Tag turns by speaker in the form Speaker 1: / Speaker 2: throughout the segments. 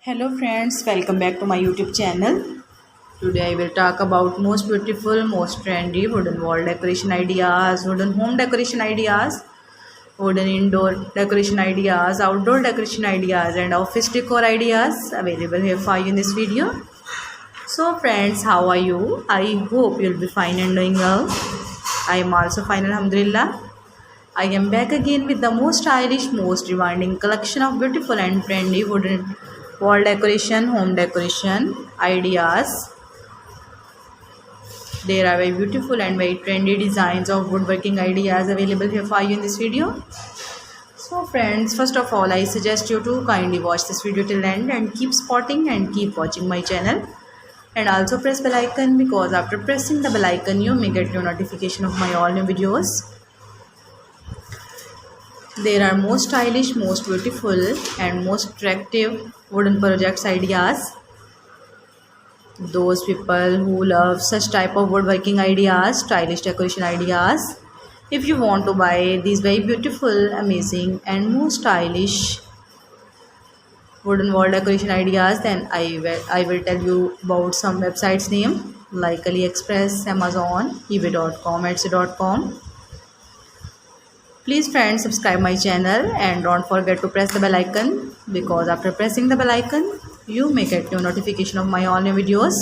Speaker 1: Hello friends, welcome back to my YouTube channel. Today I will talk about most beautiful, most trendy wooden wall decoration ideas, wooden home decoration ideas, wooden indoor decoration ideas, outdoor decoration ideas and office decor ideas available here for you in this video. So friends, how are you? I hope you'll be fine and doing well. I am also fine, alhamdulillah. I am back again with the most stylish, most demanding collection of beautiful and trendy wooden wall decoration, home decoration ideas. There are very beautiful and very trendy designs of woodworking ideas available here for you in this video. So friends, first of all, I suggest you to kindly watch this video till end and keep spotting and keep watching my channel. And also press bell icon, because after pressing the bell icon, you may get your notification of my all new videos. There are most stylish, most beautiful and most attractive wooden projects ideas. Those people who love such type of woodworking ideas, stylish decoration ideas. If you want to buy these very beautiful, amazing and most stylish wooden wall decoration ideas, then I will tell you about some websites name like AliExpress, Amazon, eBay.com, Etsy.com. Please friends, subscribe my channel and don't forget to press the bell icon, because after pressing the bell icon you may get your notification of my all new videos.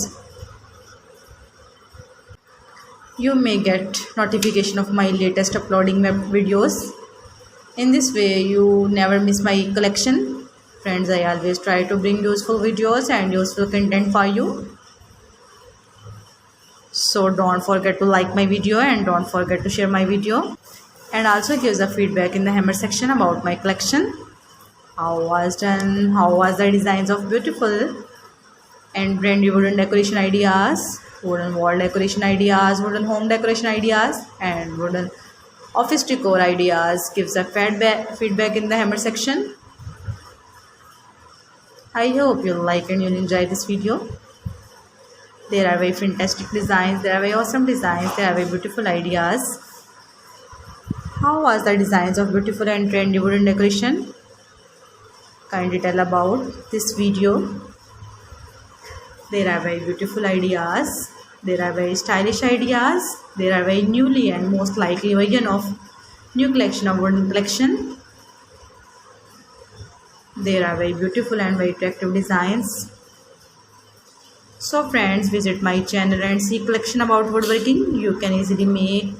Speaker 1: You may get notification of my latest uploading videos. In this way you never miss my collection. Friends, I always try to bring useful videos and useful content for you. So don't forget to like my video and don't forget to share my video. And also give the feedback in the hammer section about my collection. How was done, how was the designs of beautiful and trendy wooden decoration ideas, wooden wall decoration ideas, wooden home decoration ideas and wooden office decor ideas. Give the feedback in the hammer section. I hope you'll like and you'll enjoy this video. There are very fantastic designs, there are very awesome designs, there are very beautiful ideas. How was the designs of beautiful and trendy wooden decoration? Kindly tell about this video. There are very beautiful ideas. There are very stylish ideas. There are very newly and most likely version of new collection of wooden collection. There are very beautiful and very attractive designs. So friends, visit my channel and see collection about woodworking. You can easily make